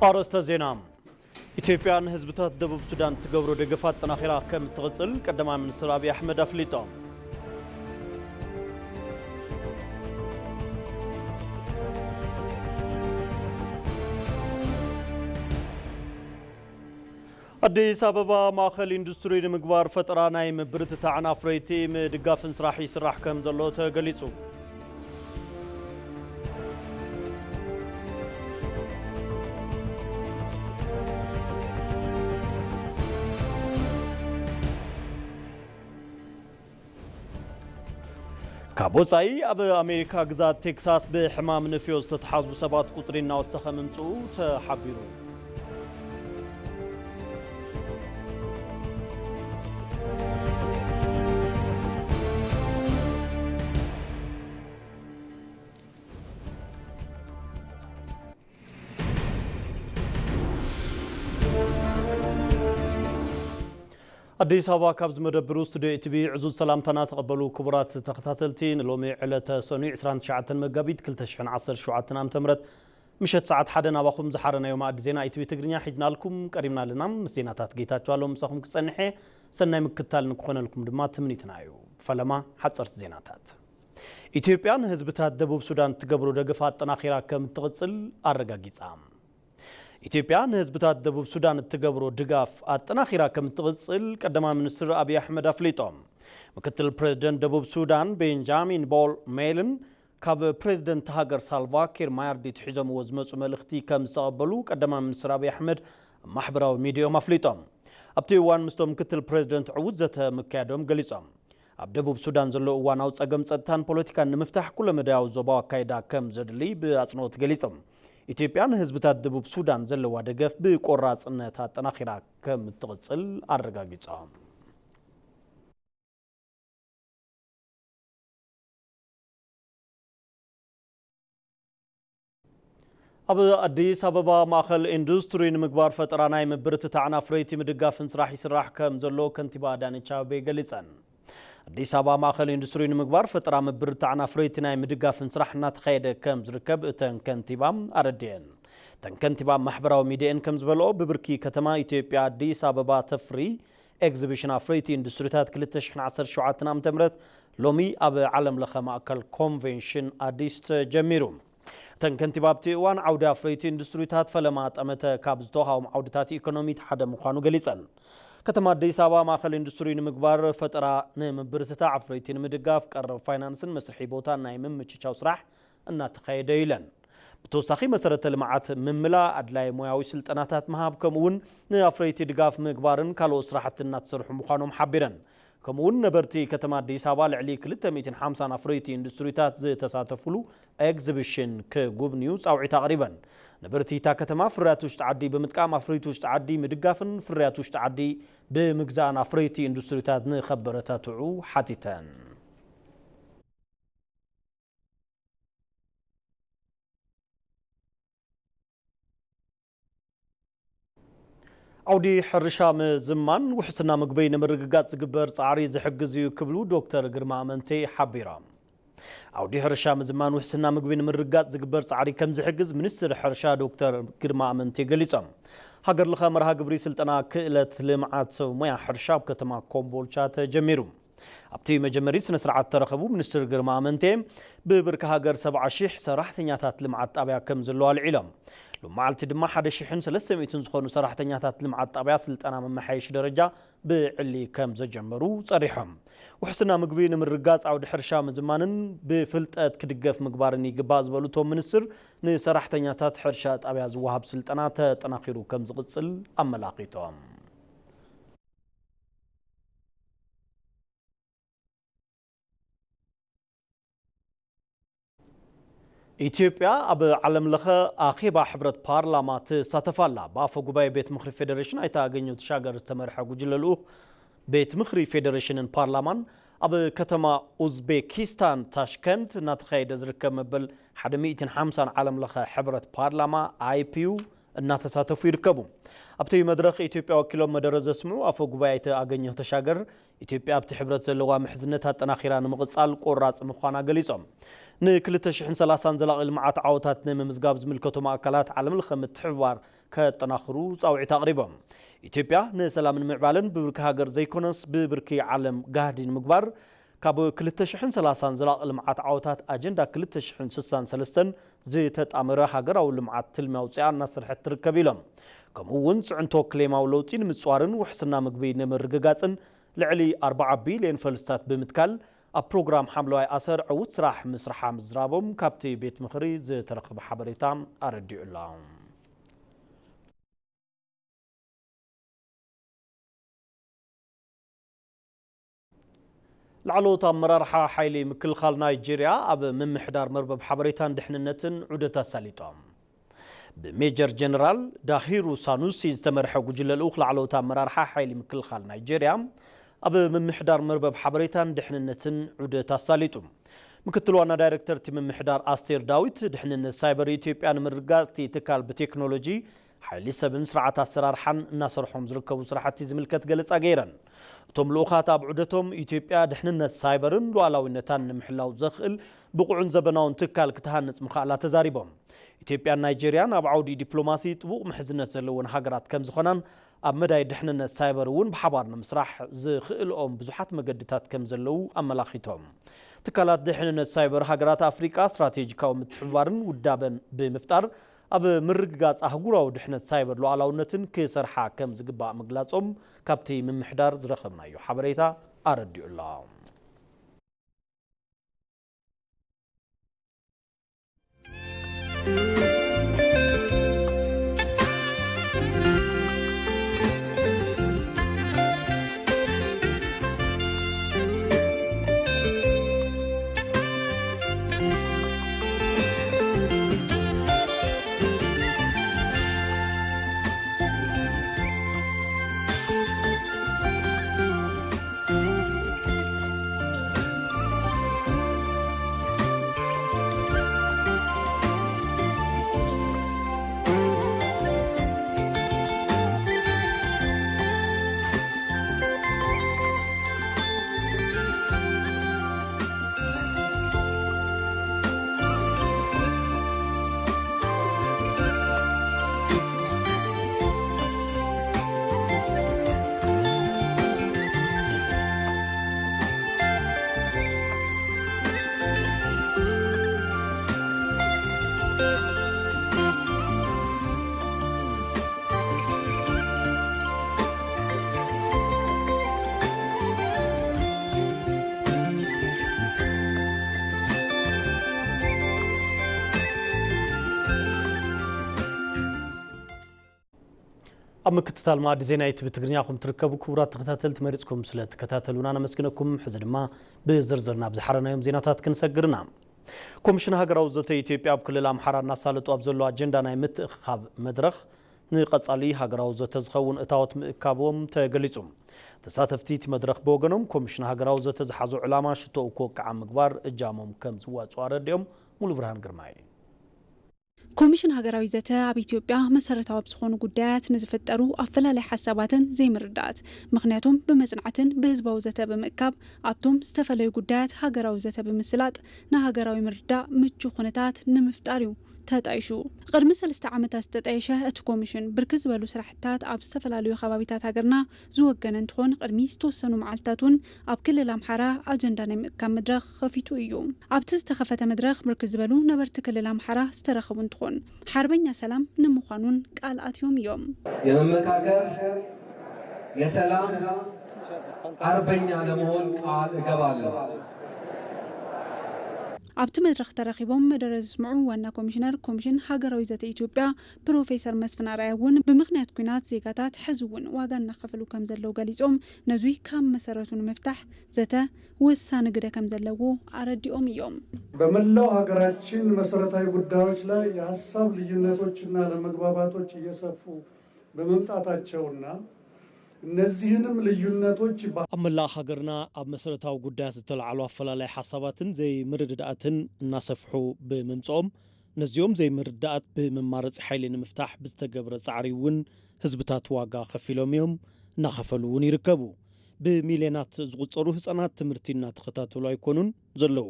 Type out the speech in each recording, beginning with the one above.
أرسط زينام إثيوبيان حزبታት ደቡብ ሱዳን ትገብሮ ደገፋት ጠናኺራ ከም ትቕጽል ቀዳማይ ሚኒስትር አብይ አሕመድ አፍሊጦም አዲስ አበባ ማእከል ኢንዱስትሪ ንምግባር ፈጠራ ናይ ምብርትታዕን አፍረይቲ ምድጋፍን ስራሕ ይስራሕ ከም ዘሎ ተገሊጹ ካቦጻይ አብ አሜሪካ ግዛት ቴክሳስ በሕማም ንፊዮስ ተተሓዝቡ ሰባት ቁጥሪ እናወሰኸ ምምጽኡ ተሓቢሩ አዲስ አበባ ካብዝ መደብሩ ስቱዲዮ ኢቲቪ ዕዙዝ ሰላምታና ተቀበሉ ክቡራት ተከታተልቲን ሎሚ ዕለተ ሰኑይ 29 መጋቢት 2017 ዓ.ም ምሽት ሰዓት 1 ናባኹም ዝሓረናዮ ማዕድ ዜና ኢቲቪ ትግርኛ ሒዝናልኩም ቀሪብና ኣለና ዜናታት ጌታቸው አሎም ምሳኹም ክጸንሐ ሰናይ ምክታል ንክኾነልኩም ድማ ትምኒትና እዩ ፈለማ ሓጸርት ዜናታት ኢትዮጵያን ህዝብታት ደቡብ ሱዳን ትገብሩ ደገፋ አጠናኺራ ከም ትቕጽል አረጋጊጻ ኢትዮጵያ ህዝብታት ደቡብ ሱዳን ትገብሮ ድጋፍ አጠናኺራ ከም ትቕጽል ቀዳማይ ሚኒስትር አብይ አሕመድ አፍሊጦም ምክትል ፕሬዝዳንት ደቡብ ሱዳን ቤንጃሚን ቦል ሜልን ካብ ፕሬዝዳንት ሃገር ሳልቫኪር ማያርዲት ሒዞምዎ ዝመጹ መልእኽቲ ከም ዝተቐበሉ ቀዳማይ ሚኒስትር አብይ አሕመድ ማሕበራዊ ሚድያኦም አፍሊጦም ኣብቲ እዋን ምስቶም ምክትል ፕሬዝዳንት ዕውት ዘተመካየዶም ገሊጾም ኣብ ደቡብ ሱዳን ዘሎ እዋናዊ ጸገም ጸጥታን ፖለቲካን ንምፍታሕ ኩለ መዳያዊ ዞባዊ ኣካይዳ ከም ዘድሊ ብኣጽንኦት ገሊጾም ኢትዮጵያን ህዝብታት ደቡብ ሱዳን ዘለዋ ደገፍ ብቆራጽነት አጠናኺራ ከም ትቕጽል አረጋጊጾም ኣብ አዲስ አበባ ማእከል ኢንዱስትሪ ንምግባር ፈጠራ ናይ ምብርትታዕን አፍረይቲ ምድጋፍን ስራሕ ይስራሕ ከም ዘሎ ከንቲባ አዳነች አቤቤ ገሊጸን አዲስ አበባ ማእከል ኢንዱስትሪ ንምግባር ፈጠራ ምብርትታዕን አፍረይቲ ናይ ምድጋፍን ስራሕ እናተኻየደ ከም ዝርከብ እተን ከንቲባም አረድየን እተን ከንቲባ ማሕበራዊ ሚድያን ከም ዝበልኦ ብብርኪ ከተማ ኢትዮጵያ አዲስ አበባ ተፍሪ ኤግዚቢሽን አፍረይቲ ኢንዱስትሪታት 2017 ዓ.ም ሎሚ ኣብ ዓለም ለኸ ማእከል ኮንቬንሽን አዲስ ተጀሚሩ እተን ከንቲባ ኣብቲ እዋን ዓውዲ አፍረይቲ ኢንዱስትሪታት ፈለማ ጠመተ ካብ ዝተውሃቦም ዓውድታት ኢኮኖሚት ሓደ ምዃኑ ገሊጸን ከተማ አዲስ አበባ ማእከል ኢንዱስትሪ ንምግባር ፈጠራ ንምብርትታዕ አፍረይቲ ንምድጋፍ ቀረብ ፋይናንስን መስርሒ ቦታ ናይ ምምችቻው ስራሕ እናተኻየደ ኢለን ብተወሳኺ መሰረተ ልምዓት ምምላእ ኣድላይ ሞያዊ ስልጠናታት ምሃብ ከምኡውን ንአፍረይቲ ድጋፍ ምግባርን ካልኦት ስራሕቲ እናተሰርሑ ምዃኖም ሓቢረን ከምኡውን ነበርቲ ከተማ አዲስ አበባ ልዕሊ 250 አፍረይቲ ኢንዱስትሪታት ዝተሳተፍሉ ኤግዚቢሽን ክጉብንዩ ጻውዒት ኣቕሪበን ነበርቲ እታ ከተማ ፍርያት ውሽጢ ዓዲ ብምጥቃም አፍረይቲ ውሽጢ ዓዲ ምድጋፍን ፍርያት ውሽጢ ዓዲ ብምግዛእን አፍረይቲ ኢንዱስትሪታት ንኸበረታትዑ ሓቲተን عودي حرشا مزمان وحسنا مقبي نمرقات زقبر صعري زحقزيو كبلو دكتور قرما منتي حبيرام عودي حرشا مزمان وحسنا مقبي نمرقات زقبر صعري كم زحقز منستر حرشا دكتور قرما منتي قليصم هاقر لخا مرها قبري سلطنا كإلت لمعات سو ميا حرشا بكتما كومبولشات جميرو أبتي مجمري سنسرعات ترخبو منستر قرما منتي ببرك هاقر 70,000 سراحتنياتات لمعات أبيا كم زلو العلم لمعالتي دما حدا شحن 300 زخونو سراحتنياتات لمعات طابيا سلطنا ممحيش درجه بعلي كم زجمرو صريحهم وحسنا مقبي نمرقات عود حرشا مزمانن بفلطات كدقف مقبارني يقبا زبلوتو منسر نسراحتنياتات حرشا طابيا زوهاب سلطنا تطناخيرو كم زقصل املاقيتهم ኢትዮጵያ ኣብ ዓለም ለኸ ኣኼባ ሕብረት ፓርላማ ትሳተፋላ ባፈ ጉባኤ ቤት ምኽሪ ፌደሬሽን ኣይታገኘው ተሻገር ተመርሐ ጉጅለሉ ቤት ምኽሪ ፌደሬሽንን ፓርላማን ኣብ ከተማ ኡዝቤኪስታን ታሽከንት እናተኻየደ ዝርከብ መበል 150 ዓለም ለኸ ሕብረት ፓርላማ አይፒዩ እናተሳተፉ ይርከቡ ኣብቲ መድረኽ ኢትዮጵያ ወኪሎም መደረ ዘስምዑ ኣፈ ጉባኤ ኣይታገኘው ተሻገር ኢትዮጵያ ኣብቲ ሕብረት ዘለዋ ምሕዝነት ኣጠናኺራ ንምቕጻል ቆራጽ ምዃና ገሊጾም ن2030 زلاق المعات عوتات نممزقاب زملكتو مأكلات عالم الخمت حوار كتناخرو صاوعي تقريبا إثيوبيا نسلام المعبالن ببركي هاجر زيكونس ببركي عالم قاهدين مقبار كابو 2030 زلاق المعات عوتات أجندا 2063 زي تتأمر هاجر أو المعات تلمي وصيان نصر حتى ركبيلهم كمون سعنتو كليما ولوتين متصوارن وحسنا مقبي نمرقاقاتن لعلي 4 بليون فلسطات بمتكال البروغرام حملواي أسر عود سراح مسرحة مزرابهم كابتي بيت مخري زي ترقب حبريتام أردي اللهم العلوطة مرارحة حيلي مكل خال نيجيريا أب من محدار مربب حبريتان دحننتن عودتا ساليتهم بميجر جنرال داهيرو سانوسي استمرح وجل الأخ العلوطة مرارحة حيلي مكل خال نيجيريا أب من محدار مربب حبريتان دحننتن عودتا ساليتهم مكتلوانا دايركتر تيم محدار أستير داويت دحنن السايبر إثيوبيا مرقاتي تكال بتكنولوجي حيلي سبن سرعة السرار حن ناصرحهم زركبو سرعة زملكت قلت أغيرا توم لوخات أبعدتهم إثيوبيا دحننا السايبرن لوالوينتان محلاو زخل بقعون زبناون تكال كتهانت مخالا تزاريبهم إثيوبيا نيجيريان أبعودي دبلوماسي تبوق محزنة زلون هاجرات كم زخنان أمداي دحننا السايبر ون بحبارنا مسرح زخل بزحات مجدتات كم زلو أملاخيتهم تكالات دحننا السايبر هاجرات أفريقيا استراتيجيكاو متحوارن ودابن بمفتار أب مرقات أهجورا ودحنة سايبر لو على ونتن كسر حاكم زقباء مجلسهم كابتي من محدار زرخمنا يو حبريتا أردي الله أما كتتال ما دزينايت بتقرنياكم تركبوا كورات تكتاتل تمارسكم سلات كتاتلون أنا مسكنكم حزر ما بزرزرنا بزحرنا يوم زيناتات كنسجرنا كومشن هاجر وزتي إثيوبيا بكل الأمحار الناس سالتوا أبزلوا أجندة نايمت خاب مدرخ نقص علي هاجر وزت زخون إتاوت كابوم تجلسهم تساتفتيت مدرخ بوجنهم كومشن هاجر وزت زحزو علامة شتو كوك عم كبار الجامم كم زوات سوار اليوم مول برهان قرماي كوميشن هاجراوي زتا عب إثيوبيا مسارتها بسخون قدات نزفترو أفلالي حساباتن زي مردات مخنياتهم بمزنعتن بهزباو زتا بمكاب عبتهم استفلي قدات هاجراوي زتا بمسلات نا هاجراوي مردا متشو خنتات نمفتاريو تاتايشو قد مثل استعامتها ستتايشه اتكوميشن بركز بالو سرحتات اب استفلاليو خبابيتات هاجرنا زوجنن تخون قدمي توسنو معلتاتون اب كل الامحاره اجندا نمكام مدرخ خفيتو ايو اب تستخفت مدرخ مركز بالو نبرت كل الامحاره استرخبون تخون حربኛ سلام نمخانون قالات يوم የመመካከር የሰላም አርበኛ ለመሆን ቃል እገባለሁ عبت مدرخ ترخيبهم مدرس سمعوا وانا كوميشنر كوميشن هاجراوي زت إثيوبيا بروفيسور مسفن رايون بمغنيات كينات زيغاتات حزون واغان خفلو كم زلو غاليصوم نزوي كم مسارتون مفتاح زتا وسان غدا كم زلو አረዲኦም يوم በመላው ሀገራችን መሰረታዊ ጉዳዮች ላይ የሐሳብ ልዩነቶችና ለመግባባቶች እየሰፉ በመምጣታቸውና እነዚህንም ልዩነቶች አመላ ሀገርና አብ መሰረታዊ ጉዳያት ዝተልዓሉ አፈላላይ ሐሳባትን ዘይ ምርድዳትን እናሰፍሑ በመምጾም ነዚዮም ዘይ ምርድዳት በመማረጽ ኃይልን መፍታሕ ብዝተገብረ ጻዕሪውን ህዝብታት ዋጋ ከፊሎምዮም እናኸፈሉውን ይርከቡ በሚሊዮናት ዝቁጸሩ ህፃናት ትምህርቲና ተኸታተሉ አይኮኑን ዘለው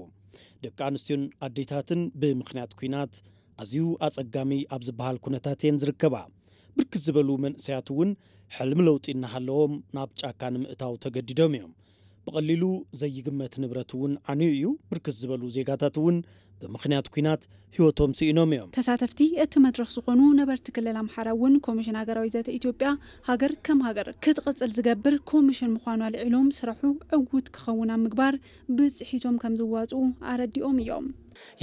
ደቂ ኣንስትዮን ኣዴታትን ብምኽንያት ኩናት ኣዝዩ ኣጸጋሚ ኣብ ዝበሃል ኩነታት እየን ዝርከባ ብርክት ዝበሉ መንእሰያት እውን ሕልሚ ለውጢ እናሃለዎም ናብ ጫካ ንምእታው ተገዲዶም እዮም ብቐሊሉ ዘይግመት ንብረት እውን ዓንዩ እዩ ብርክት ዝበሉ ዜጋታት እውን ብምኽንያት ኩናት ህይወቶም ስኢኖም እዮም ተሳተፍቲ እቲ መድረኽ ዝኾኑ ነበርቲ ክልል ኣምሓራ እውን ኮሚሽን ሃገራዊ ዘተ ኢትዮጵያ ሃገር ከም ሃገር ክትቅጽል ዝገብር ኮሚሽን ምዃኑ ኣልዒሎም ስራሑ ዕውት ክኸውን ኣብ ምግባር ብጽሒቶም ከም ዝዋጹ ኣረዲኦም እዮም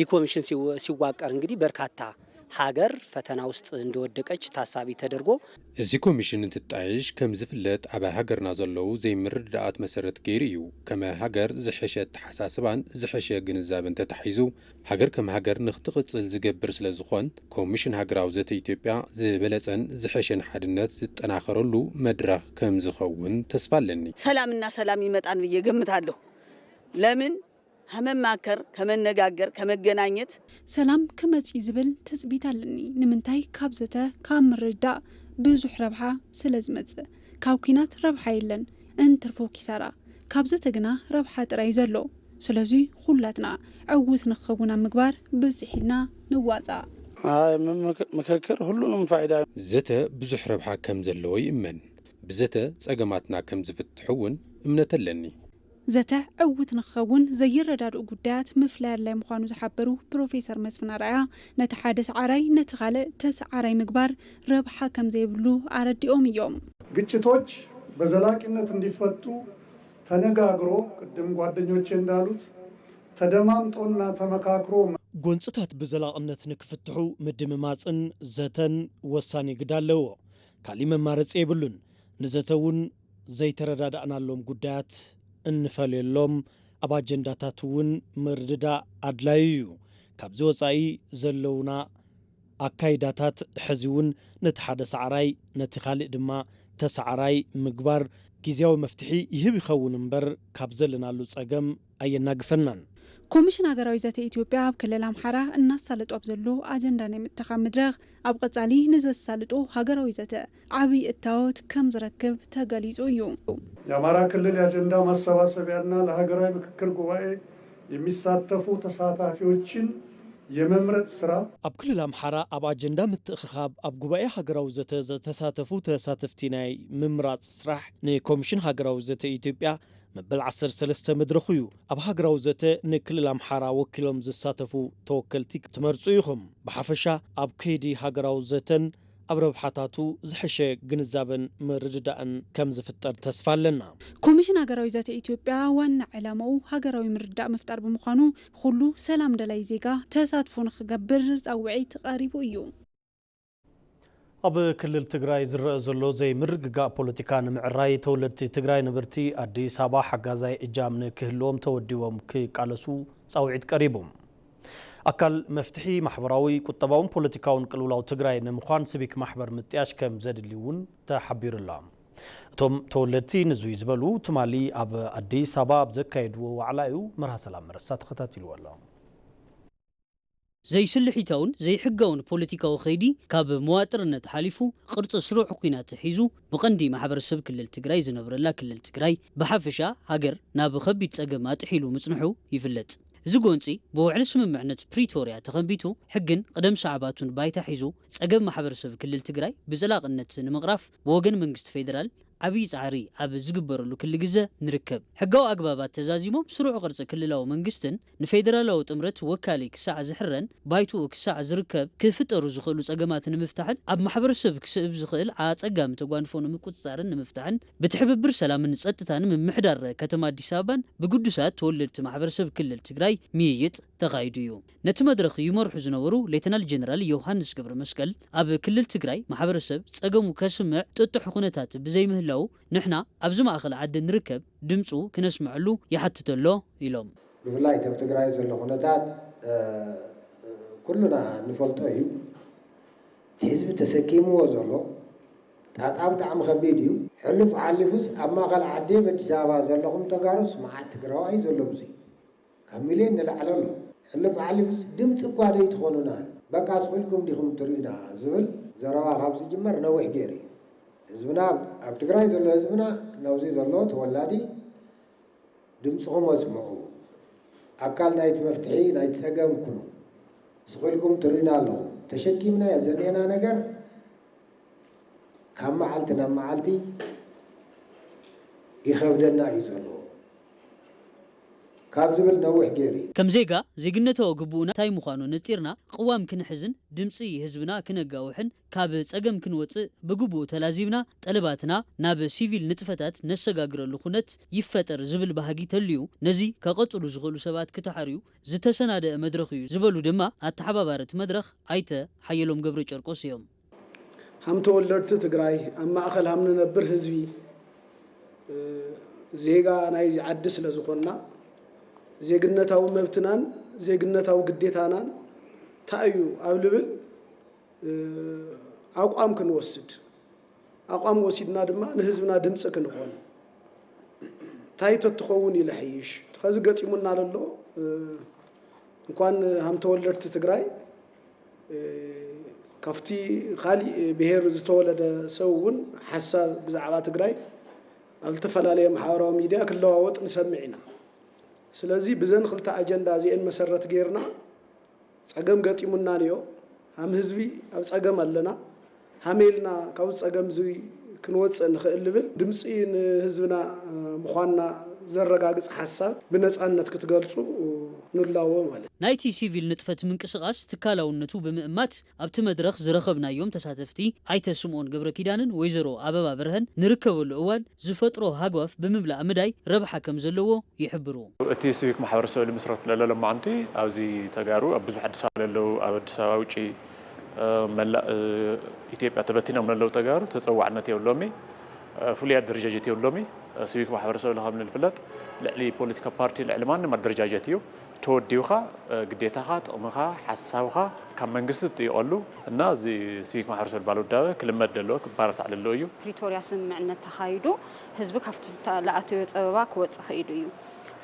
ይህ ኮሚሽን ሲዋቀር እንግዲህ በርካታ ሀገር ፈተና ውስጥ እንደወደቀች ታሳቢ ተደርጎ እዚ ኮሚሽን እንትጣይሽ ከም ዝፍለጥ ኣብ ሃገርና ዘለው ዘይምርዳእት መሰረት ገይሩ እዩ ከም ሃገር ዝሕሸ ተሓሳስባን ዝሕሸ ግንዛበን ተታሒዙ ሃገር ከም ሃገር ንኽትቕጽል ዝገብር ስለ ዝኾን ኮሚሽን ሃገራዊ ዘተ ኢትዮጵያ ዝበለጸን ዝሕሸን ሓድነት ዝጠናኸረሉ መድረኽ ከም ዝኸውን ተስፋ ኣለኒ ሰላምና ሰላም ይመጣን ብዬ ገምታለሁ ለምን ከመማከር ከመነጋገር ከመገናኘት ሰላም ከመጽ ዝብል ተጽቢት ኣለኒ ንምንታይ ካብ ዘተ ካብ ምርዳእ ብዙሕ ረብሓ ስለዝመጽእ ካብ ኩናት ረብሓ የለን እንትርፎ ኪሳራ ካብ ዘተ ግና ረብሓ ጥራይ ዘሎ ስለዚ ኩላትና ዕውት ንኽኸውን ኣብ ምግባር ብጽሒትና ንዋጻእ ምክክር ሁሉንም ፋይዳ ዘተ ብዙሕ ረብሓ ከም ዘለዎ ይእመን ብዘተ ጸገማትና ከም ዝፍትሑውን እምነት ኣለኒ ዘተ ዕውት ንኽኸውን ዘይረዳድኡ ጉዳያት ምፍላይ ላይ ምዃኑ ዝሓበሩ ፕሮፌሰር መስፍን ኣርኣያ ነቲ ሓደ ሰዓራይ ነቲ ካልእ ተሰዓራይ ምግባር ረብሓ ከም ዘይብሉ ኣረዲኦም እዮም ግጭቶች በዘላቂነት እንዲፈቱ ተነጋግሮ ቅድም ጓደኞቼ እንዳሉት ተደማምጦና ተመካክሮ ጎንጽታት ብዘላቅነት ንክፍትሑ ምድምማጽን ዘተን ወሳኒ ግደ ኣለዎ ካሊእ መማረፂ የብሉን ንዘተውን ዘይተረዳዳእናሎም ጉዳያት እንፈልየሎም ኣብ ኣጀንዳታት እውን ምርድዳእ ኣድላዩ እዩ ካብዚ ወፃኢ ዘለውና ኣካይዳታት ሕዚ እውን ነቲ ሓደ ሰዓራይ ነቲ ካልእ ድማ ተሰዓራይ ምግባር ጊዜያዊ መፍትሒ ይህብ ይኸውን እምበር ካብ ዘለናሉ ጸገም ኣየናግፈናን ኮሚሽን ሃገራዊ ዘተ ኢትዮጵያ ኣብ ክልል ኣምሓራ እናሳለጡ ኣብ ዘሎ ኣጀንዳ ናይ ምትኻብ መድረኽ ኣብ ቀጻሊ ንዘሳልጦ ሃገራዊ ዘተ ዓብይ እታወት ከም ዝረክብ ተገሊጹ እዩ የአማራ ክልል የአጀንዳ ማሰባሰቢያና ለሀገራዊ ምክክር ጉባኤ የሚሳተፉ ተሳታፊዎችን የመምረጥ ስራ ኣብ ክልል ኣምሓራ ኣብ ኣጀንዳ ምትእኽኻብ ኣብ ጉባኤ ሃገራዊ ዘተ ዝተሳተፉ ተሳተፍቲ ናይ ምምራጽ ስራሕ ንኮሚሽን ሃገራዊ ዘተ ኢትዮጵያ መበል 13 መድረኽ እዩ ኣብ ሃገራዊ ዘተ ንክልል ኣምሓራ ወኪሎም ዝሳተፉ ተወከልቲ ትመርጹ ኢኹም ብሓፈሻ ኣብ ከይዲ ሃገራዊ ዘተን ኣብ ረብሓታቱ ዝሕሸ ግንዛበን ምርድዳእን ከም ዝፍጠር ተስፋ ኣለና ኮሚሽን ሃገራዊ ዘተ ኢትዮጵያ ዋና ዕላማኡ ሃገራዊ ምርዳእ ምፍጣር ብምዃኑ ኩሉ ሰላም ደላይ ዜጋ ተሳትፎ ንኽገብር ጻውዒት ቀሪቡ እዩ ኣብ ክልል ትግራይ ዝረአ ዘሎ ዘይምርግጋእ ፖለቲካ ንምዕራይ ተወለድቲ ትግራይ ነበርቲ ኣዲስ ኣበባ ሓጋዛይ እጃም ንክህልዎም ተወዲቦም ክቃለሱ ጻውዒት ቀሪቦም ኣካል መፍትሒ ማሕበራዊ ቁጠባውን ፖለቲካውን ቅልውላው ትግራይ ንምዃን ሲቪክ ማሕበር ምጥያሽ ከም ዘድሊ እውን ተሓቢሩላ እቶም ተወለድቲ ንዙይ ዝበሉ ትማሊ ኣብ ኣዲስ ኣበባ ኣብ ዘካየድዎ ዋዕላ እዩ መርሃ ሰላም መረሳ ተኸታቲልዎ ኣሎ ዘይስልሒታውን ዘይሕጋውን ፖለቲካዊ ኸይዲ ካብ መዋጥርነት ሓሊፉ ቅርፂ ስሩዕ ኩናት ሒዙ ብቐንዲ ማሕበረሰብ ክልል ትግራይ ዝነብረላ ክልል ትግራይ ብሓፈሻ ሃገር ናብ ከቢድ ጸገም ኣጥሒሉ ምጽንሑ ይፍለጥ እዚ ጎንፂ ብውዕሊ ስምምዕነት ፕሪቶሪያ ተኸንቢቱ ሕግን ቅደም ሰዓባቱን ባይታ ሒዙ ጸገም ማሕበረሰብ ክልል ትግራይ ብዘላቕነት ንምቕራፍ ብወገን መንግስቲ ፌደራል ዓብይ ጻዕሪ ኣብ ዝግበረሉ ክል ግዜ ንርከብ ሕጋዊ ኣግባባት ተዛዚሞም ስሩዕ ቅርፂ ክልላዊ መንግስትን ንፌደራላዊ ጥምረት ወካሊ ክሳዕ ዝሕረን ባይቱ ክሳዕ ዝርከብ ክፍጠሩ ዝኽእሉ ጸገማት ንምፍታሕን ኣብ ማሕበረሰብ ክስእብ ዝኽእል ኣጸጋሚ ተጓንፎ ንምቁፅጻርን ንምፍታሕን ብትሕብብር ሰላምን ጸጥታን ምምሕዳር ከተማ ኣዲስ ኣበባን ብግዱሳት ተወለድቲ ማሕበረሰብ ክልል ትግራይ ምይይጥ ተኻይዱ እዩ ነቲ መድረኽ ይመርሑ ዝነበሩ ሌተናል ጀነራል ዮሃንስ ገብረ መስቀል ኣብ ክልል ትግራይ ማሕበረሰብ ጸገሙ ከስምዕ ጥጡሕ ኩነታት ብዘይምህላው ንሕና ኣብዚ ማእኸል ዓዲ ንርከብ ድምፁ ክነስምዐሉ ይሓትተሎ ኢሎም ብፍላይ ኣብ ትግራይ ዘሎ ኩነታት ኩሉና ንፈልጦ እዩ ህዝቢ ተሰኪምዎ ዘሎ ጣጣብ ብጣዕሚ ከቢድ እዩ ሕልፍ ዓሊፉስ ኣብ ማእኸል ዓዲ ኣዲስ ኣበባ ዘለኹም ተጋሩስ መዓት ትግራዋይ ዘሎ ብዙ ካብ ሚልዮን ንላዕሊ ኣሎ ሕልፍ ዓሊፉስ ድምፂ እኳ ደይትኾኑና በቃ ስኩልኩም ዲኹም ትርኢና ዝብል ዘረባ ካብ ዝጅመር ነዊሕ ገይሩ እዩ ህዝብና ኣብ ትግራይ ዘሎ ህዝብና ናብዚ ዘሎ ተወላዲ ድምፅኹም ወስምዑ أكل نايت مفتحي نايت سجم كنو سخلكم ترينا له تشكيمنا يا زنينا نجر كم معلتنا معلتي يخبدنا يزلو كابزبل نوح جيري كم زيجا زيجنته وجبونا تاي مخانو نتيرنا قوام كن حزن دمسي حزبنا كنجاوحن كاب صقم كنوص بجبو تلازيمنا طلباتنا ناب سيفيل نطفتات نسغاغر لخنت يفتر زبل بهاغي تليو نزي كقصلو زغلو سبات كتحريو زتسناده مدرخيو زبلو دما اتحبابارت مدرخ ايته حيلوم قبر ጨርቆስ يوم هم تولرت تግራይ اما اخل هم ننبر حزبي زيغا نايز عدس لزخنا زيغنتاو مبتنان زيغنتاو ግዴታናን ታዩ አብልብል አቋም ክንወስድ አቋም ወሲድና ድማ ለህዝብና ድምጽ ክንሆን ታይቶ ተኸውን ይለሕይሽ ተኸዝ ገጢሙና ለሎ እንኳን ሃም ተወለድት ትግራይ ከፍቲ ኻሊ ብሄር ዝተወለደ ሰውን ሐሳብ ብዛዕባ ትግራይ አልተፈላለየ ማሕበራዊ ሚድያ ክለዋወጥ ንሰምዕና ስለዚህ ብዘን خلታ አጀንዳ ዚአን መሰረት ገርና ጸገም ገጢሙና ነዮ ሃም ህዝቢ ኣብ ጸገም ኣለና ሃሜልና ካብ ጸገም ዚ ክንወጽ ንኽእልብል ድምጽ ህዝብና ምዃንና ዘረጋግጽ ሐሳብ ብነጻነት ክትገልጹ ንላዎ ማለት ናይቲ ሲቪል ንጥፈት ምንቅስቃስ ትካላውነቱ ብምእማት ኣብቲ መድረኽ ዝረኸብናዮም ተሳተፍቲ ኣይተ ስምዖን ገብረ ኪዳንን ወይዘሮ አበባ ብርሃን ንርከበሉ እዋን ዝፈጥሮ ሃጓፍ ብምብላዕ ምዳይ ረብሓ ከም ዘለዎ ይሕብሩ እቲ ሲቪክ ማሕበረሰብ ልምስረት ለለ ማዓንቲ ኣብዚ ተጋሩ ኣብ ብዙሕ አዲስ አበባ ለለው ኣብ አዲስ አበባ ውጪ መላእ ኢትዮጵያ ተበቲኖም ለለው ተጋሩ ተጸዋዕነት የብሎሚ ፍሉያት ደረጃጀት የብሎሚ ሲቪክ ማሕበረሰብ ለኻብ ንፍለጥ ልዕሊ ፖለቲካ ፓርቲ ልዕሊ ማንም አደረጃጀት እዩ ተወዲውኻ ግዴታኻ ጥቕምኻ ሓሳብኻ ካብ መንግስቲ ይቆሉ እና እዚ ሲቪክ ማሕበረሰብ ባለው ዳበ ክልመድ ደሎ ክባራት አለሎ እዩ ፕሪቶሪያ ስምምዕነት ተኻይዱ ህዝቢ ካብቲ ለኣተዮ ፀበባ ክወጽእ ኸይዱ እዩ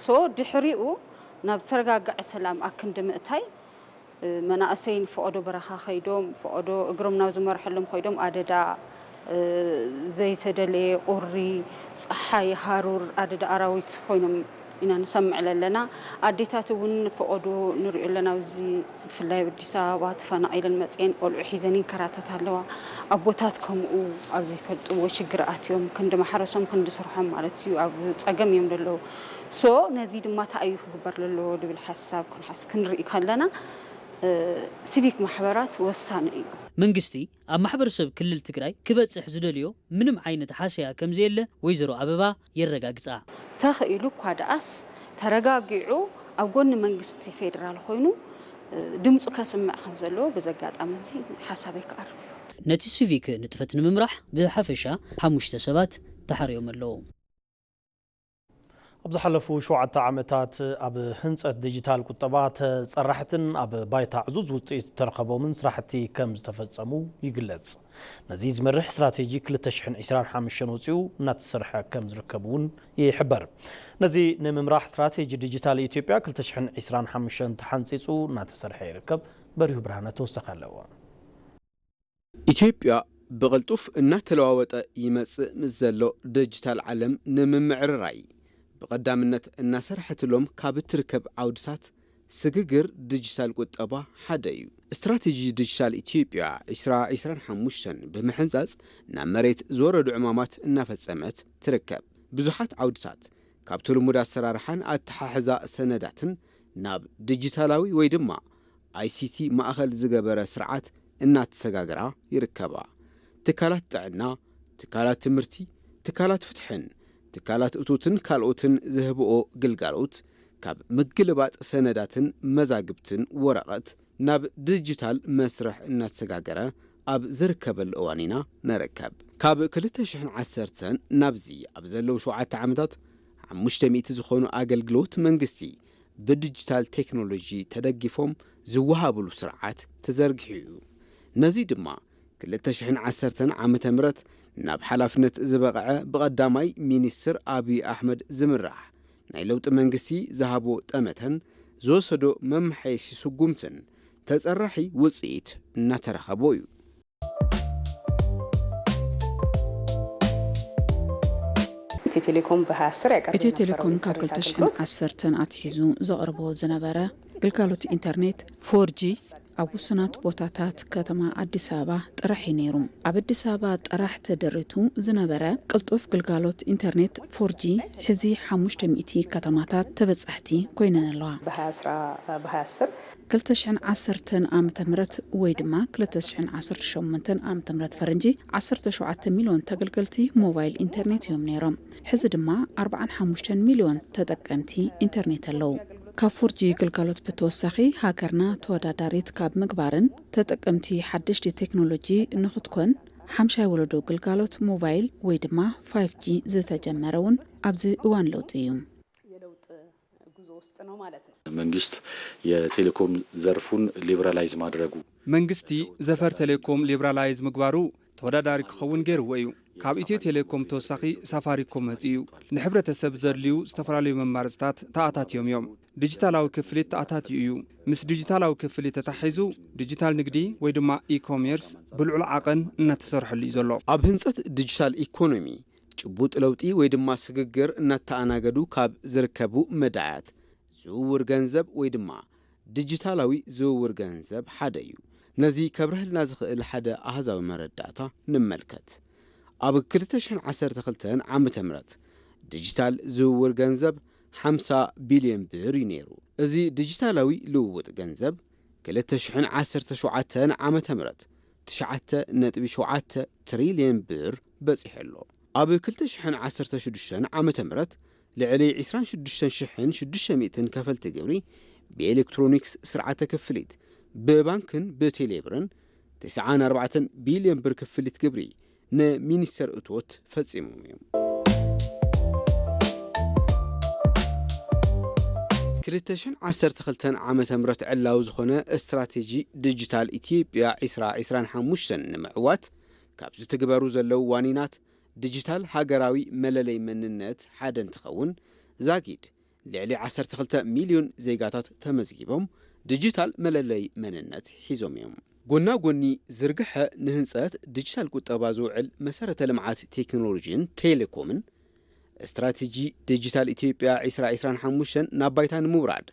ሶ ድሕሪኡ ናብ ተረጋግዐ ሰላም ኣክንዲ ምእታይ መናእሰይን ፈቆዶ በረኻ ኸይዶም ፈቆዶ እግሮም ናብ ዝመርሐሎም ኸይዶም ኣደዳ ዘይተደለየ ቁሪ ፀሓይ ሃሩር ኣደዳ ኣራዊት ኮይኖም ኢና ንሰምዕ ለለና ኣዴታት እውን ፈቆዶ ንሪኦ ኣለና ኣብዚ ብፍላይ ኣዲስ ኣበባ ተፈናቒለን መፅአን ቆልዑ ሒዘን ይንከራተታ ኣለዋ ኣቦታት ከምኡ ኣብ ዘይፈልጥዎ ሽግር ኣትዮም ክንዲ ማሕረሶም ክንዲ ስርሖም ማለት እዩ ኣብ ፀገም እዮም ዘለዉ ሶ ነዚ ድማ ተኣዩ ክግበር ዘለዎ ድብል ሓሳብ ክንርኢ ከለና ሲቪክ ማሕበራት ወሳኒ እዩ መንግስቲ ኣብ ማሕበረሰብ ክልል ትግራይ ክበጽሕ ዝደልዮ ምንም ዓይነት ሓሰያ ከም ዘየለ ወይዘሮ አበባ የረጋግጻ ተኽኢሉ ኳዳኣስ ተረጋጊዑ ኣብ ጎኒ መንግስቲ ፌደራል ኮይኑ ድምፁ ከስምዕ ከም ዘለዎ በዘጋጣሚ እዚ ሓሳብ ይቀርብ ነቲ ሲቪክ ንጥፈት ንምምራሕ ብሓፈሻ 5 ሰባት ተሓርዮም ኣለዉ أبز حلفو شوعة عمتات أب هنسة ديجيتال كتبات صراحتن أب بايت عزوز وطيت ترقبو من صراحتي كم تفصمو يقلص نزيز مرح استراتيجيك لتشحن إسران حامشن وصيو نات صرحة كم ركبون يحبر نزي نممراح استراتيجي ديجيتال إثيوبيا كل تشحن إسران حامشن تحنصيصو نات صرحة يركب بريو برهانة توستخلوا إثيوبيا بغلطوف الناتلواوط يمص مزلو ديجيتال عالم نممعرراي بقدامنت الناسرحت لهم كابتركب عودسات سججر ديجيتال قطبا حدايو استراتيجي ديجيتال إثيوبيا إسران حموشن بمحنزاز نامريت زوردو عمامات النافصمت تركب بزحات عودسات كابتلو مدا سرارحان اتححزا سنداتن ناب ديجيتالاوي ويدما ICT ماخل زغبره سرعات እናተሰጋገራ ይርከባ ትካላት ጥዕና ትካላት ትምህርቲ ትካላት ፍትሕን ትካላት እቶትን ካልኦትን ዝህብኦ ግልጋሎት ካብ ምግልባጥ ሰነዳትን መዛግብትን ወረቐት ናብ ዲጂታል መስርሕ እናተሰጋገረ ኣብ ዝርከበል እዋኒና ነረከብ ካብ 2010 ናብዚ ኣብ ዘለው 7 ዓመታት 500 ዝኾኑ አገልግሎት መንግስቲ በዲጂታል ቴክኖሎጂ ተደጊፎም ዝወሃብሉ ስርዓት ተዘርጊሑ ነዚ ድማ 2010 ዓመተ ምህረት ናብ ሓላፍነት ዝበቕዐ በቀዳማይ ሚኒስትር አብይ አሕመድ ዝምራሕ ናይ ለውጥ መንግስቲ ዝሃቦ ጠመተን ዝወሰዶ መምሐይሽ ስጉምትን ተጸራሒ ውጽኢት እናተረኸቦ እዩ ኢትዮ ቴሌኮም በ2010 ያቀርብ ኢትዮ ቴሌኮም ካብ 2010 ኣትሒዙ ዘቕርቦ ዝነበረ ግልጋሎት ኢንተርኔት 4G ኣብ ውስናት ቦታታት ከተማ አዲስ አበባ ጥራሕ ነይሩ። ኣብ አዲስ አበባ ጥራሕ ተደሪቱ ዝነበረ ቅልጡፍ ግልጋሎት ኢንተርኔት 4G ሕዚ 500 ከተማታት ተበጻሕቲ ኮይነን ኣለዋ። በ2010 2010 ዓመተ ምህረት ወይ ድማ 2018 ዓመተ ምህረት ፈረንጂ 17 ሚሊዮን ተገልገልቲ ሞባይል ኢንተርኔት እዮም ነይሮም። ሕዚ ድማ 45 ሚሊዮን ተጠቀምቲ ኢንተርኔት ኣለዉ። ካብ 4G ግልጋሎት ብተወሳኺ ሃገርና ተወዳዳሪት ካብ ምግባርን ተጠቀምቲ ሓድሽቲ ቴክኖሎጂ ንኽትኮን 50 ወለዶ ግልጋሎት ሞባይል ወይ ድማ 5G ዝተጀመረውን ኣብዚ እዋን ለውጢ እዩ። መንግስት የቴሌኮም ዘርፉን ሊበራላይዝ ማድረጉ መንግስቲ ዘፈር ቴሌኮም ሊበራላይዝ ምግባሩ ተወዳዳሪ ክኸውን ገይርዎ እዩ። ካብ ኢትዮ ቴሌኮም ተወሳኺ ሳፋሪኮም መጽዩ ንሕብረተሰብ ዘድልዩ ዝተፈላለዩ መማርጽታት ተኣታትዮም እዮም። ዲጂታላዊ ክፍሊት ተኣታትዩ እዩ። ምስ ዲጂታላዊ ክፍሊት ተታሒዙ ዲጂታል ንግዲ ወይ ድማ ኢኮሜርስ ብልዑል ዓቐን እናተሰርሐሉ እዩ ዘሎ። ኣብ ህንጸት ዲጂታል ኢኮኖሚ ጭቡጥ ለውጢ ወይ ድማ ስግግር እናተኣናገዱ ካብ ዝርከቡ መዳያት ዝውውር ገንዘብ ወይ ድማ ዲጂታላዊ ዝውውር ገንዘብ ሓደ እዩ። ነዚ ከብረህልና ዝኽእል ሓደ ኣህዛዊ መረዳእታ ንመልከት። ኣብ 2012 ዓመተ ምህረት ዲጂታል ዝውውር ገንዘብ 50 ቢልዮን ብር ነይሩ። እዚ ዲጂታላዊ ልውውጥ ገንዘብ 2017 ዓመተ ምህረት 9.7 ትሪልዮን ብር በፂሕሎ። ኣብ 2016 ዓመተ ምህረት ልዕሊ 26600 ከፈልቲ ግብሪ ብኤሌክትሮኒክስ ስርዓተ ክፍሊት ብባንክን ብቴሌብርን 94 ቢልዮን ብር ክፍሊት ግብሪ ንሚኒስተር እቶት ፈጺሞም እዮም። 2012 ዓመተ ምህረት ዕላው ዝኾነ ስትራቴጂ ዲጂታል ኢትዮጵያ 2025 ንምዕዋት ካብ ዝትግበሩ ዘለው ዋኒናት ዲጂታል ሃገራዊ መለለይ መንነት ሓደ እንትኸውን ዛጊድ ልዕሊ 12 ሚሊዮን ዜጋታት ተመዝጊቦም ዲጂታል መለለይ መንነት ሒዞም እዮም። ጎና ጎኒ ዝርግሐ ንህንጸት ዲጂታል ቁጠባ ዝውዕል መሰረተ ልምዓት ቴክኖሎጂን ቴሌኮምን ስትራቴጂ ዲጂታል ኢትዮጵያ 2025 ናብ ባይታ ንምውራድ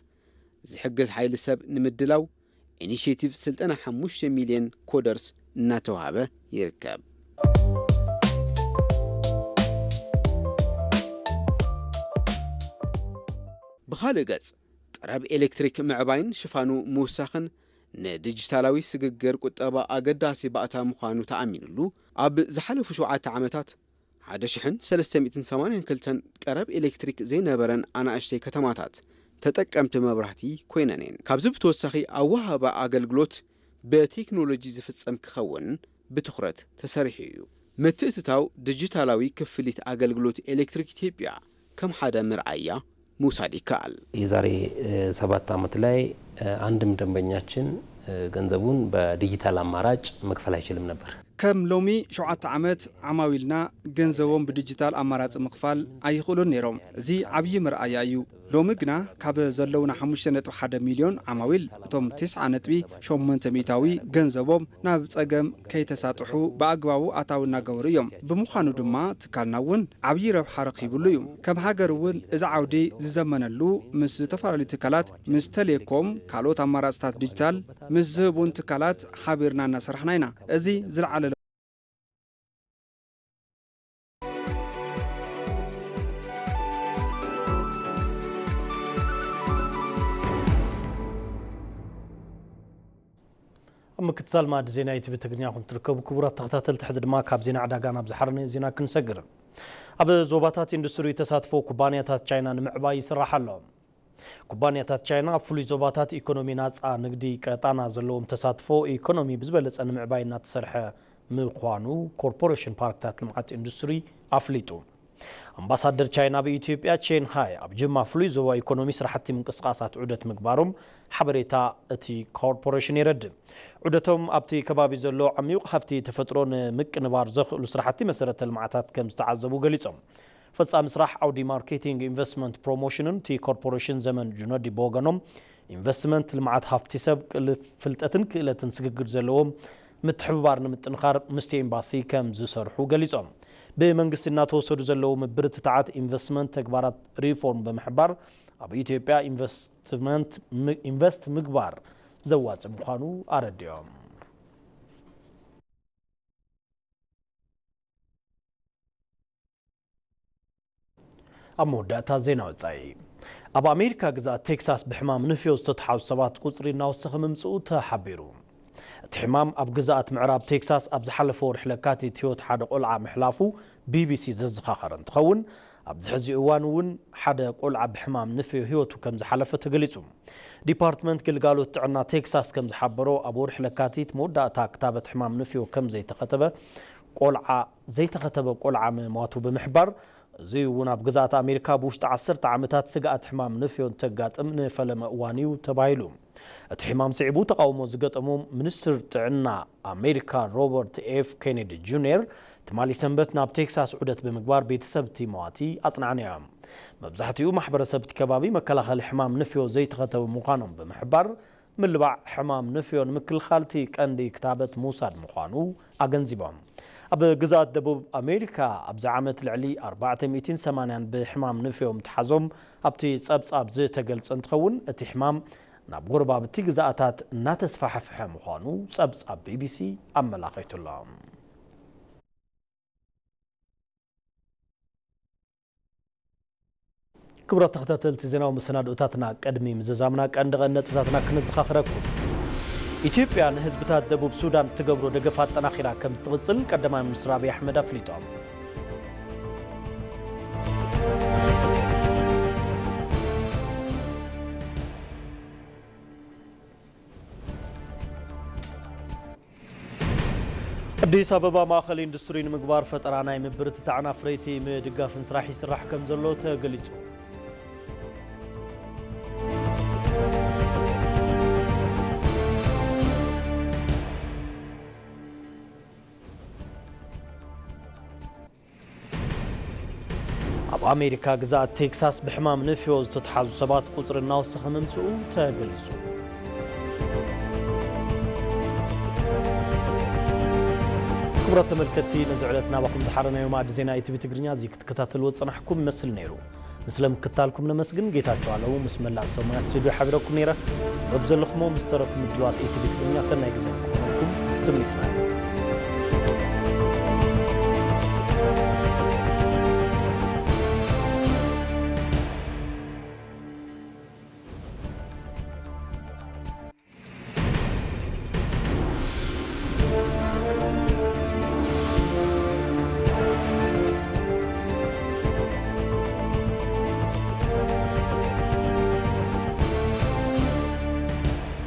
ዝሕገዝ ሓይሊ ሰብ ንምድላው ኢኒሽቲቭ ስልጠና 5 ሚሊዮን ኮደርስ እናተዋሃበ ይርከብ። ብኻልእ ገጽ ቀረብ ኤሌክትሪክ ምዕባይን ሽፋኑ ምውሳኽን ንዲጂታላዊ ስግግር ቁጠባ ኣገዳሲ ባእታ ምዃኑ ተኣሚኑሉ ኣብ ዝሓለፉ 7 ዓመታት 1382 ቀረብ ኤሌክትሪክ ዘይነበረን ኣናእሽተይ ከተማታት ተጠቀምቲ መብራህቲ ኮይነን እየን። ካብዚ ብተወሳኺ ኣወሃባ ኣገልግሎት ብቴክኖሎጂ ዝፍጸም ክኸውን ብትኹረት ተሰሪሑ እዩ። ምትእትታው ዲጂታላዊ ክፍሊት ኣገልግሎት ኤሌክትሪክ ኢትዮጵያ ከም ሓደ ምርኣያ መውሰድ ይከኣል። የዛሬ 7 ዓመት ላይ አንድም ደንበኛችን ገንዘቡን በዲጂታል አማራጭ መክፈል አይችልም ነበር። ከም ሎሚ 7 ዓመት ዓማዊልና ገንዘቦም ብዲጂታል አማራጭ መክፋል ኣይኽእሉን ነይሮም። እዚ ዓብይ ምርኣያ እዩ። ሎሚ ግና ካብ ዘለውና 5.1 ሚሊዮን ዓማዊል እቶም 9.8 ሚታዊ ገንዘቦም ናብ ጸገም ከይተሳጥሑ በአግባቡ ኣታው እናገበሩ እዮም። ብምዃኑ ድማ ትካልና እውን ዓብይ ረብሓ ረኺቡሉ እዩ። ከም ሃገር እውን እዚ ዓውዲ ዝዘመነሉ ምስ ዝተፈላለዩ ትካላት ምስ ቴሌኮም ካልኦት አማራጭታት ዲጂታል ምስ ዝህቡን ትካላት ሓቢርና እናሰርሕና ኢና። እዚ ዝለዓለ ምክትታል ማዕድ ዜና ኢቲቪ ትግርኛ ኩን ትርከቡ ክቡራት ተኸታተልቲ ሕዚ ድማ ካብ ዜና ዕዳጋ ናብ ዝሓርነ ዜና ክንሰግር። ኣብ ዞባታት ኢንዱስትሪ ተሳትፎ ኩባንያታት ቻይና ንምዕባይ ይስራሕ ኣሎ። ኩባንያታት ቻይና ኣብ ፍሉይ ዞባታት ኢኮኖሚ ናፃ ንግዲ ቀጣና ዘለዎም ተሳትፎ ኢኮኖሚ ብዝበለፀ ንምዕባይ እናተሰርሐ ምዃኑ ኮርፖሬሽን ፓርክታት ልምዓት ኢንዱስትሪ ኣፍሊጡ። አምባሳደር ቻይና በኢትዮጵያ ቼን ሃይ ኣብ ጅማ ፍሉይ ዞባ ኢኮኖሚ ስራሕቲ ምንቅስቃሳት ዑደት ምግባሮም ሓበሬታ እቲ ኮርፖሬሽን ይረድእ። ዑደቶም ኣብቲ ከባቢ ዘሎ ዓሚቕ ሃፍቲ ተፈጥሮን ምቅንባር ዘኽእሉ ስራሕቲ መሰረተ ልምዓታት ከም ዝተዓዘቡ ገሊፆም። ፈጻሚ ስራሕ ዓውዲ ማርኬቲንግ ኢንቨስትመንት ፕሮሞሽንን እቲ ኮርፖሬሽን ዘመን ጁነዲ ቦገኖም ኢንቨስትመንት ልምዓት ሃፍቲ ሰብ ፍልጠትን ክእለትን ስግግር ዘለዎም ምትሕብባር ንምጥንኻር ምስቲ ኤምባሲ ከም ዝሰርሑ ገሊፆም። بمنግስትና ተወሰዱ ዘለው ምብርትታዓት ኢንቨስትመንት ተግባራት ሪፎርም በመሕባር ኣብ ኢትዮጵያ ኢንቨስት ምግባር ዘዋጽ ምዃኑ አረድዮም አሞዳታ ዜና ወጻይ ኣብ ኣሜሪካ ግዛት ቴክሳስ ብሕማም ንፍዮ ዝተተሓዙ ሰባት ቁጽሪ እናወሰኸ ምምጽኡ ተሓቢሩ እቲ ሕማም ኣብ ግዛት ምዕራብ ቴክሳስ ኣብ ዝሓለፈ ወርሒ ለካቲት ህይወት ሓደ ቆልዓ ምሕላፉ ቢቢሲ ዘዘኻኸረ እንትኸውን ኣብዚ ሕዚ እዋን እውን ሓደ ቆልዓ ብሕማም ንፍዮ ህይወቱ ከም ዝሓለፈ ተገሊጹ ዲፓርትመንት ግልጋሎት ጥዕና ቴክሳስ ከም ዝሓበሮ ኣብ ወርሒ ለካቲት መወዳእታ ክታበት ሕማም ንፍዮ ከም ዘይተኸተበ ቆልዓ ምሟቱ ብምሕባር እዚ እውን ኣብ ግዛት ኣሜሪካ ብውሽጢ 10 ዓመታት ስጋኣት ሕማም ንፍዮን ተጋጥም ንፈለመ እዋን እዩ ተባሂሉ እቲ ሕማም ስዒቡ ተቃውሞ ዝገጠሞም ሚኒስትር ጥዕና ኣሜሪካ ሮበርት ኤፍ ኬኔዲ ጁኒየር ትማሊ ሰንበት ናብ ቴክሳስ ዑደት ብምግባር ቤተሰብቲ መዋቲ ኣጽናዕንዮም መብዛሕትኡ ማሕበረሰብቲ ከባቢ መከላኸሊ ሕማም ንፍዮ ዘይተኸተቡ ምዃኖም ብምሕባር ምልባዕ ሕማም ንፍዮን ምክልኻልቲ ቀንዲ ክታበት ምውሳድ ምዃኑ ኣገንዚቦም ኣብ ግዛት ደቡብ ኣሜሪካ ኣብዚ ዓመት ልዕሊ 480 ብሕማም ንፍዮም ተሓዞም ኣብቲ ጸብጻብ ዝተገልጸ እንትኸውን እቲ ሕማም ናብ ጎረባብቲ ግዛኣታት እናተስፋሕፍሐ ምዃኑ ጸብጻብ ቢቢሲ ኣመላኺቱሎም ክቡራት ተኸታተልቲ ዜናዊ መሰናዶታትና ቀድሚ ምዝዛምና ቀንዲ ነጥብታትና ክንዘኻኽረኩም ኢትዮጵያ ንህዝብታት ደቡብ ሱዳን ትገብሮ ደገፍ አጠናኺራ ከም ትቕጽል ቀዳማይ ሚኒስትር አብይ አሕመድ አፍሊጦም አዲስ አበባ ማእከል ኢንዱስትሪ ንምግባር ፈጠራ ናይ ምብርትታዕና ፍረይቲ ምድጋፍን ስራሕ ይስራሕ ከም ዘሎ ተገሊጹ አሜሪካ ግዛት ቴክሳስ በሕማም ንፍዮ ዝተተሓዙ ሰባት ቁጽሪ እናወሰኸ ምምጽኡ ተገሊጹ ክቡራት ተመልከትቲ ነዝዕለትና ባኹም ዝሓረናዮ ማዕድ ዜና ኢቲቪ ትግርኛ እዚ ክትከታተልዎ ጽናሕኩም ይመስል ነይሩ ምስለ ምክታልኩም ነመስግን ጌታቸው አለው ምስ መላእ ሰሙያ ስቱዲዮ ሓቢረኩም ነይረ በብዘለኹሞ ምስ ተረፉ ምድለዋት ኢቲቪ ትግርኛ ሰናይ ግዜ ኩነኩም ትምኒትና